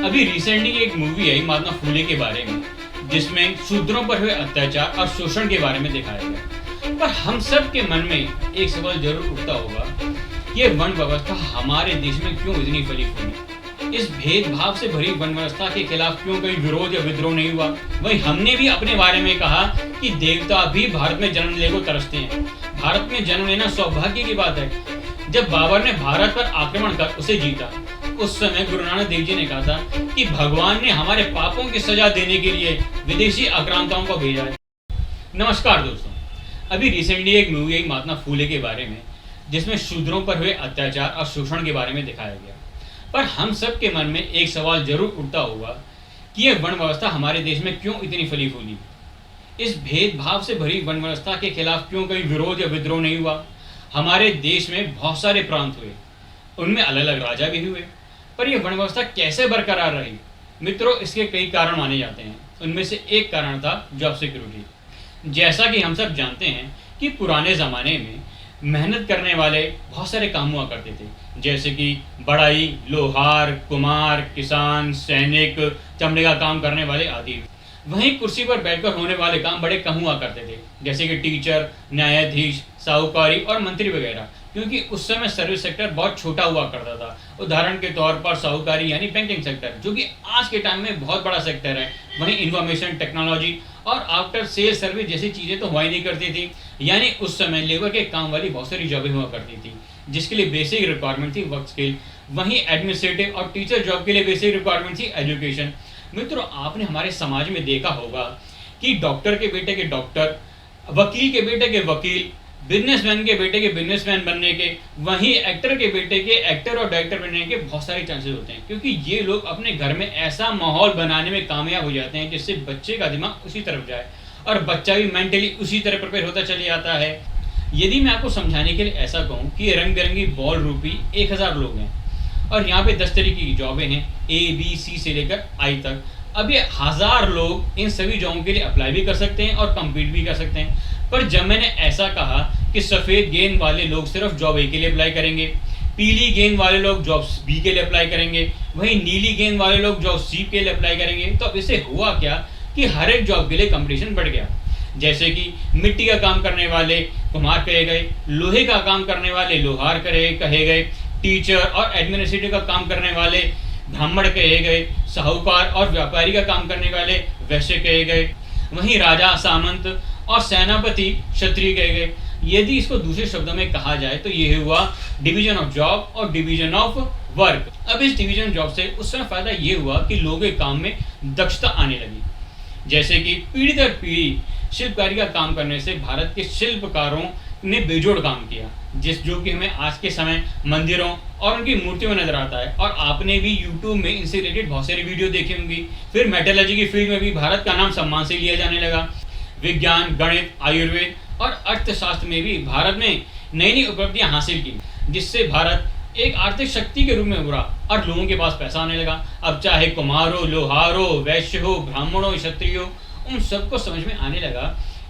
अभी रिसेंटली एक मूवी आई महात्मा फुले के बारे में, जिसमें शूद्रों पर हुए अत्याचार और शोषण के बारे में दिखाया गया। पर हम सब के मन में एक सवाल जरूर उठता होगा, ये वर्ण व्यवस्था हमारे देश में क्यों इतनी फली फूली? इस भेदभाव से भरी वर्ण व्यवस्था के खिलाफ क्यों कोई विरोध या विद्रोह नहीं हुआ? वहीं हमने भी अपने बारे में कहा कि देवता भी भारत में जन्म लेने को तरसते हैं। भारत में जन्म लेना सौभाग्य की बात है। जब बाबर ने भारत पर आक्रमण कर उसे जीता, उस समय गुरु नानक देव जी ने कहा था कि भगवान ने हमारे पापों की सजा देने के लिए विदेशी आक्रांताओं को भेजा है। नमस्कार दोस्तों, अभी रिसेंटली एक मूवी आई महात्मा फुले के बारे में, जिसमें शूद्रों पर हुए अत्याचार और शोषण के बारे में दिखाया गया। पर हम सब के मन में एक सवाल जरूर उठता होगा कि यह वर्ण व्यवस्था हमारे देश में क्यों इतनी फली फूली? इस भेदभाव से भरी वर्ण व्यवस्था के खिलाफ क्यों कोई विरोध या विद्रोह नहीं हुआ? हमारे देश में बहुत सारे प्रांत हुए, उनमें अलग अलग राजा भी हुए, पर यह वर्ण व्यवस्था कैसे बरकरार रही? मित्रों, इसके कई कारण माने जाते हैं। उनमें से एक कारण था जॉब सिक्योरिटी। जैसा कि हम सब जानते हैं कि पुराने ज़माने में मेहनत करने वाले बहुत सारे काम हुआ करते थे, जैसे कि बढ़ई, लोहार, कुम्हार, किसान, सैनिक, चमड़े का काम करने वाले आदि। वहीं कुर्सी पर बैठकर होने वाले काम बड़े कम हुआ करते थे, जैसे कि टीचर, न्यायाधीश, साहूकारी और मंत्री वगैरह, क्योंकि उस समय सर्विस सेक्टर बहुत छोटा हुआ करता था। उदाहरण के तौर पर साहूकारी यानी बैंकिंग सेक्टर, जो कि आज के टाइम में बहुत बड़ा सेक्टर है। वहीं इंफॉर्मेशन टेक्नोलॉजी और आफ्टर सेल सर्विस जैसी चीज़ें तो हुआ ही नहीं करती थी। यानी उस समय लेबर के काम वाली बहुत सारी जॉबें हुआ करती थी, जिसके लिए बेसिक रिक्वायरमेंट थी वर्क स्किल। वहीं एडमिनिस्ट्रेटिव और टीचर जॉब के लिए बेसिक रिक्वायरमेंट थी एजुकेशन। मित्रों, आपने हमारे समाज में देखा होगा कि डॉक्टर के बेटे के डॉक्टर, वकील के बेटे के वकील, बिजनेसमैन के बेटे के बिजनेसमैन बनने के, वहीं एक्टर के बेटे के एक्टर और डायरेक्टर बनने के बहुत सारे चांसेस होते हैं, क्योंकि ये लोग अपने घर में ऐसा माहौल बनाने में कामयाब हो जाते हैं जिससे बच्चे का दिमाग उसी तरफ जाए और बच्चा भी मेंटली उसी तरह प्रिपेयर होता चले जाता है। यदि मैं आपको समझाने के लिए ऐसा कहूँ कि रंग बिरंगी बॉल रूपी 1000 लोग हैं और यहाँ पे 10 तरीके की जॉबें हैं, ABC से लेकर I तक। अब ये 1000 लोग इन सभी जॉबों के लिए अप्लाई भी कर सकते हैं और कम्पीट भी कर सकते हैं। पर जब मैंने ऐसा कहा कि सफ़ेद गेंद वाले लोग सिर्फ जॉब A के लिए अप्लाई करेंगे, पीली गेंद वाले लोग जॉब B के लिए अप्लाई करेंगे, वहीं नीली गेंद वाले लोग जॉब C के लिए अप्लाई करेंगे, तो अब इससे हुआ क्या कि हर एक जॉब के लिए कंपटीशन बढ़ गया। जैसे कि मिट्टी का काम करने वाले कुम्हार कहे गए, लोहे का काम करने वाले लोहार कहे गए, टीचर और एडमिनिस्ट्रेटिव का काम करने वाले ब्राह्मण कहे गए, साहूकार और व्यापारी का काम करने वाले वैश्य कहे गए, वहीं राजा, सामंत और सेनापति क्षत्रिय कहे गए। यदि इसको दूसरे शब्दों में कहा जाए तो यह हुआ डिवीजन ऑफ जॉब और डिवीजन ऑफ वर्क। अब इस डिवीजन जॉब से उस समय फायदा ये हुआ कि लोगों के काम में दक्षता आने लगी। जैसे कि पीढ़ी दर पीढ़ी शिल्पकारी का काम करने से भारत के शिल्पकारों ने बेजोड़ काम किया, जो कि हमें आज के समय मंदिरों और उनकी मूर्तियों में नजर आता है। और आपने भी यूट्यूब में इनसे रिलेटेड बहुत सारी वीडियो देखी होंगी। फिर मेटलर्जी की फील्ड में भी भारत का नाम सम्मान से लिया जाने लगा। विज्ञान, गणित, आयुर्वेद और अर्थशास्त्र में भी भारत ने नई नई उपलब्धियां हासिल की, जिससे भारत एक आर्थिक शक्ति के रूप में उभरा और लोगों के पास पैसा आने लगा। अब चाहे कुम्हार हो, लोहार हो, वैश्य हो, ब्राह्मण हो, क्षत्रिय हो, उन सबको समझ में आने लगा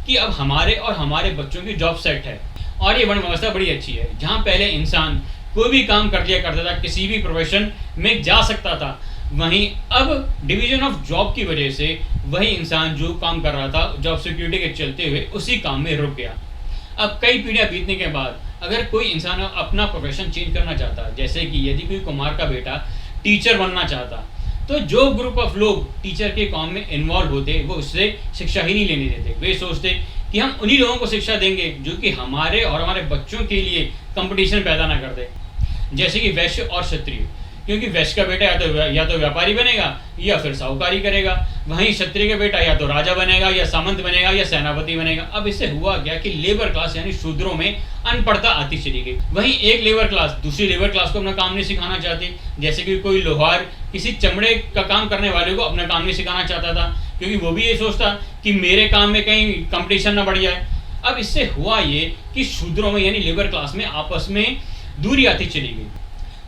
कि अब हमारे और हमारे बच्चों की जॉब सेट है। और ये वर्ण व्यवस्था बड़ी अच्छी है, जहाँ पहले इंसान कोई भी काम कर लिया करता था, किसी भी प्रोफेशन में जा सकता था, वहीं अब डिवीजन ऑफ जॉब की वजह से वही इंसान जो काम कर रहा था जॉब सिक्योरिटी के चलते हुए उसी काम में रुक गया। अब कई पीढ़ियां बीतने के बाद अगर कोई इंसान अपना प्रोफेशन चेंज करना चाहता, जैसे कि यदि कोई कुम्हार का बेटा टीचर बनना चाहता, तो जो ग्रुप ऑफ लोग टीचर के काम में इन्वॉल्व होते वो उससे शिक्षा ही नहीं लेने देते। वे सोचते कि हम उन्हीं लोगों को शिक्षा देंगे जो कि हमारे और हमारे बच्चों के लिए कंपटीशन पैदा ना कर दे। जैसे कि वैश्य और क्षत्रिय, क्योंकि वैश्य का बेटा या तो व्यापारी बनेगा या फिर साहूकारी करेगा, वहीं क्षत्रिय का बेटा या तो राजा बनेगा या सामंत बनेगा या सेनापति बनेगा। अब इससे हुआ क्या कि लेबर क्लास यानी शूद्रों में अनपढ़ता आती चली गई। वहीं एक लेबर क्लास दूसरी लेबर क्लास को अपना काम नहीं सिखाना चाहती। जैसे कि कोई लोहार किसी चमड़े का काम करने वाले को अपना काम नहीं सिखाना चाहता था, क्योंकि वो भी ये सोचता कि मेरे काम में कहीं कंपटीशन ना बढ़ जाए। अब इससे हुआ ये कि शूद्रों में यानी लेबर क्लास में आपस में दूरी आती चली गई।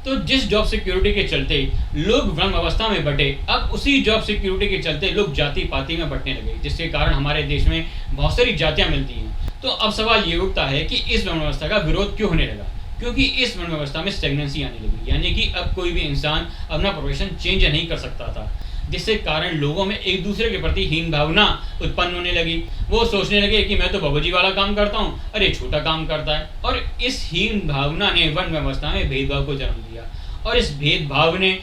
तो जिस जॉब सिक्योरिटी के चलते लोग वर्ण अवस्था में बटे, अब उसी जॉब सिक्योरिटी के चलते लोग जाति पाति में बटने लगे, जिसके कारण हमारे देश में बहुत सारी जातियां मिलती हैं। तो अब सवाल ये उठता है कि इस वर्ण व्यवस्था का विरोध क्यों होने लगा? क्योंकि इस वर्ण व्यवस्था में स्टेगनेंसी आने लगी, यानी कि अब कोई भी इंसान अपना प्रोफेशन चेंज नहीं कर सकता था, जिससे कारण लोगों में एक दूसरे के प्रति हीन भावना उत्पन्न होने लगी। वो सोचने लगे कि मैं तो बाबूजी वाला काम करता हूँ, अरे छोटा काम करता है। और इस हीन भावना ने वर्ण व्यवस्था में भेदभाव को जन्म दिया, और इस भेदभाव ने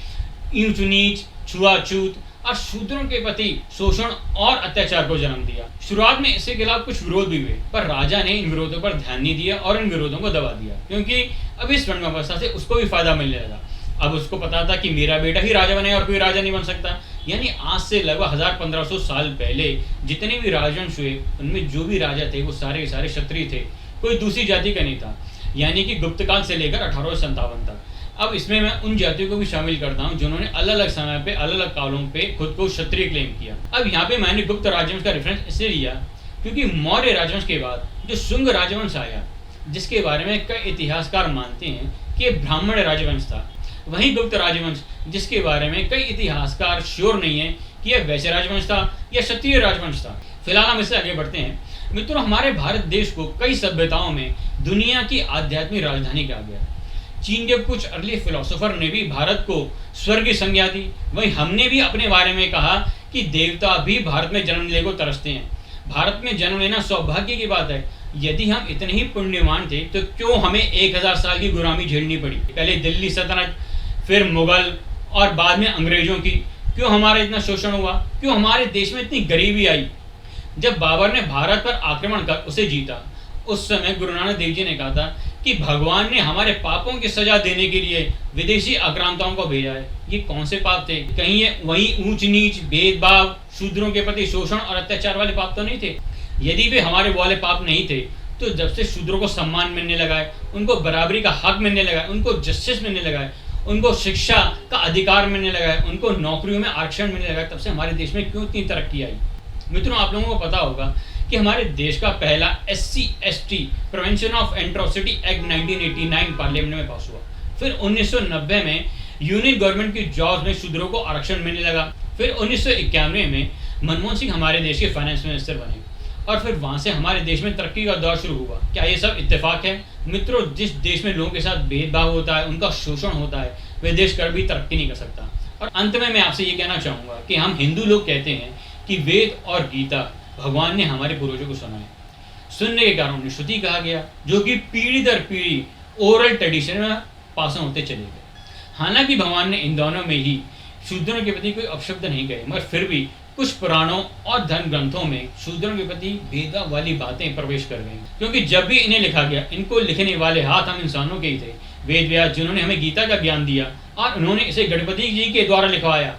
ऊंच नीच, छुआछूत और शूद्रों के प्रति शोषण और अत्याचार को जन्म दिया। शुरुआत में इसके खिलाफ कुछ विरोध भी हुए, पर राजा ने इन विरोधों पर ध्यान नहीं दिया और इन विरोधों को दबा दिया, क्योंकि अब इस वर्ण व्यवस्था से उसको भी फायदा मिलने लगा। अब उसको पता था कि मेरा बेटा ही राजा बने और कोई राजा नहीं बन सकता। यानी आज से लगभग 1500 साल पहले जितने भी राजवंश हुए, उनमें जो भी राजा थे वो सारे के सारे क्षत्रिय थे, कोई दूसरी जाति का नहीं था। यानी कि गुप्त काल से लेकर 1857 तक। अब इसमें मैं उन जातियों को भी शामिल करता हूँ जिन्होंने अलग अलग समय पे अलग अलग कालों पे खुद को क्षत्रिय क्लेम किया। अब यहाँ पे मैंने गुप्त राजवंश का रेफरेंस इसलिए लिया क्योंकि मौर्य राजवंश के बाद जो शुंग राजवंश आया, जिसके बारे में कई इतिहासकार मानते हैं कि ब्राह्मण राजवंश था, वहीं गुप्त राजवंश जिसके बारे में कई इतिहासकार श्योर नहीं है कि यह वैश्य राजवंश था या क्षत्रिय राजवंश था। फिलहाल हम इससे आगे बढ़ते हैं। मित्रों, हमारे भारत देश को कई सभ्यताओं में दुनिया की आध्यात्मिक राजधानी कहा गया। चीन के कुछ अर्ली फिलोसोफर ने भी भारत को स्वर्ग की संज्ञा दी। वहीं हमने भी अपने बारे में कहा कि देवता भी भारत में जन्म लेने को तरसते हैं। भारत में जन्म लेना सौभाग्य की बात है। यदि हम इतने ही पुण्यवान थे तो क्यों हमें 1000 साल की गुलामी झेलनी पड़ी? पहले दिल्ली सल्तनत, फिर मुगल और बाद में अंग्रेजों की। क्यों हमारा इतना शोषण हुआ? क्यों हमारे देश में इतनी गरीबी आई? जब बाबर ने भारत पर आक्रमण कर उसे जीता, उस समय गुरु नानक देव जी ने कहा था कि भगवान ने हमारे पापों की सजा देने के लिए विदेशी आक्रांताओं को भेजा है। ये कौन से पाप थे? कहीं ये वही ऊंच नीच, भेदभाव, शूद्रों के प्रति शोषण और अत्याचार वाले पाप तो नहीं थे? यदि वे हमारे वाले पाप नहीं थे तो जब से शूद्रों को सम्मान मिलने लगा है, उनको बराबरी का हक मिलने लगा है, उनको जस्टिस मिलने लगा है, उनको शिक्षा का अधिकार मिलने लगा है, उनको नौकरियों में आरक्षण मिलने लगा है, तब से हमारे देश में क्यों इतनी तरक्की आई? मित्रों, आप लोगों को पता होगा कि हमारे देश का पहला SC/ST prevention of atrocity act 1989 parliament में पास हुआ। फिर 1990 में यूनियन गवर्नमेंट की जॉब्स में शूद्रों को आरक्षण मिलने लगा। फिर 1991 में मनमोहन सिंह हमारे देश के फाइनेंस मिनिस्टर बने और फिर वहां से हमारे देश में तरक्की का दौर शुरू हुआ। क्या ये सब इत्तेफाक है? मित्रों, जिस देश में लोगों के साथ भेदभाव होता है, उनका शोषण होता है, वह देश कभी तरक्की नहीं कर सकता। और अंत में मैं आपसे ये कहना चाहूँगा कि हम हिंदू लोग कहते हैं कि वेद और गीता भगवान ने हमारे पूर्वजों को सुनाए। सुनने के कारण उन्हें श्रुति कहा गया, जो कि पीढ़ी दर पीढ़ी ओरल ट्रेडिशन में पास होते चले गए। हालांकि भगवान ने इन दोनों में ही शूद्रों के प्रति कोई अपशब्द नहीं कहे, मगर फिर भी कुछ पुराणों और धर्म ग्रंथों में शूद्रों के प्रति भेदभाव वाली बातें प्रवेश कर गई, क्योंकि जब भी इन्हें लिखा गया, इनको लिखने वाले हाथ हम इंसानों के ही थे। वेद व्यास जिन्होंने हमें गीता का ज्ञान दिया और उन्होंने इसे गणपति जी के द्वारा लिखवाया।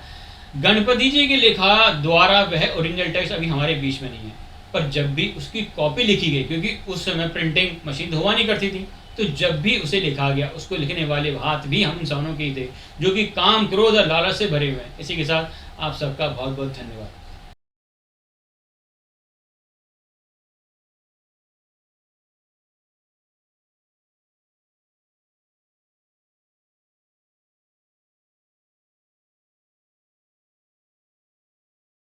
गणपति जी के लिखा द्वारा वह ओरिजिनल टेक्स्ट अभी हमारे बीच में नहीं है, पर जब भी उसकी कॉपी लिखी गई, क्योंकि उस समय प्रिंटिंग मशीन तो हुआ नहीं करती थी, तो जब भी उसे लिखा गया, उसको लिखने वाले हाथ भी हम इंसानों के ही थे, जो कि काम, क्रोध और लालच से भरे हुए हैं। इसी के साथ आप सबका बहुत बहुत धन्यवाद।